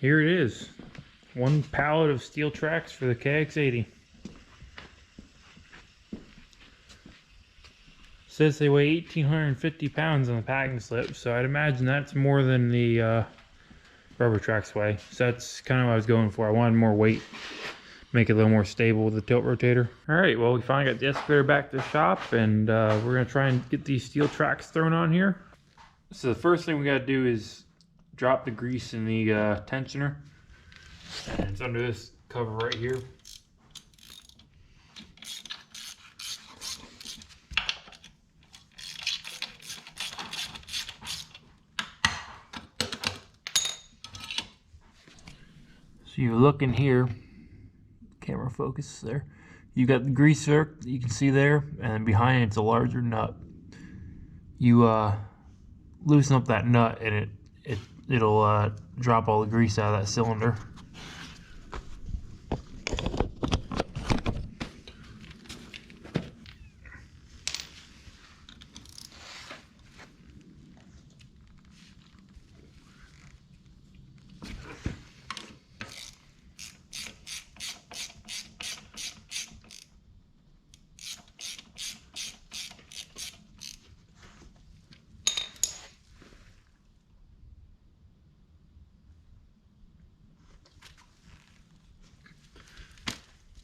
here it is. One pallet of steel tracks for the KX80. Says they weigh 1,850 pounds on the packing slip, so I'd imagine that's more than the rubber tracks weigh. So that's kind of what I was going for. I wanted more weight, make it a little more stable with the tilt rotator. All right, well, we finally got the excavator back to the shop, and we're gonna try and get these steel tracks thrown on here. So the first thing we gotta do is drop the grease in the tensioner, and it's under this cover right here. So you look in here, camera focus there. You got the grease zerk that you can see there, and then behind it's a larger nut. You loosen up that nut, and it'll drop all the grease out of that cylinder.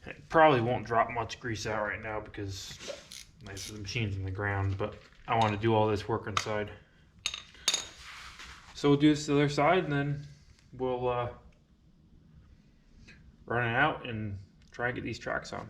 It probably won't drop much grease out right now because the machine's in the ground, but I want to do all this work inside. So we'll do this to the other side, and then we'll run it out and try and get these tracks on.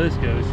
this goes.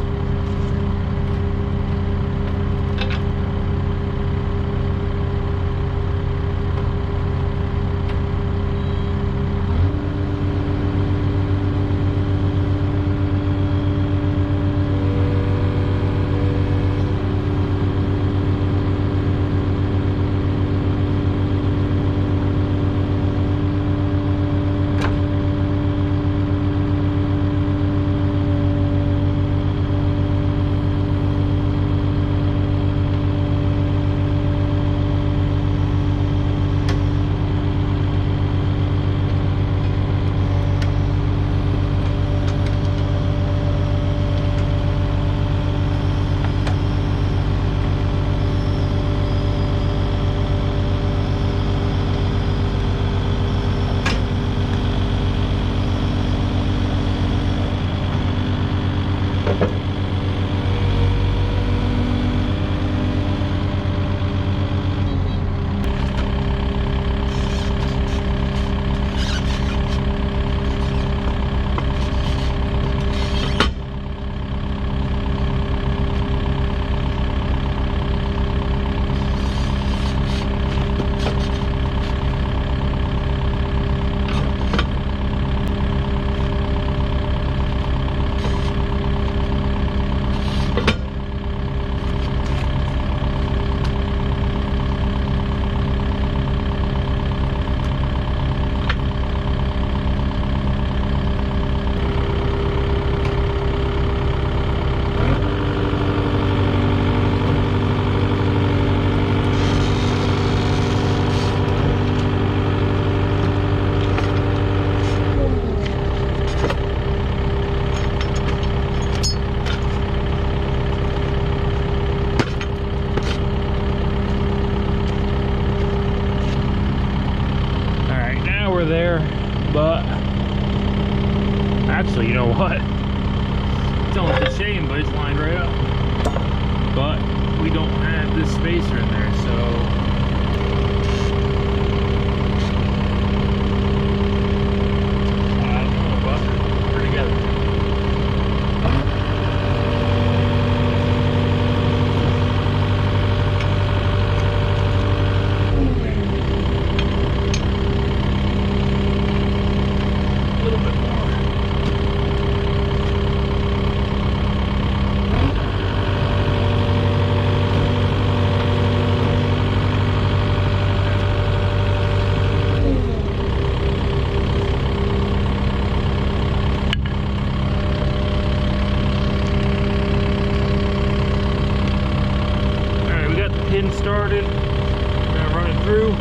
There, but actually, you know what? It's almost a shame, but it's lined right up. But we don't have this spacer in there, so I don't know, but we're together. Started, gonna run it through.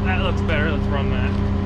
That looks better. Let's run that.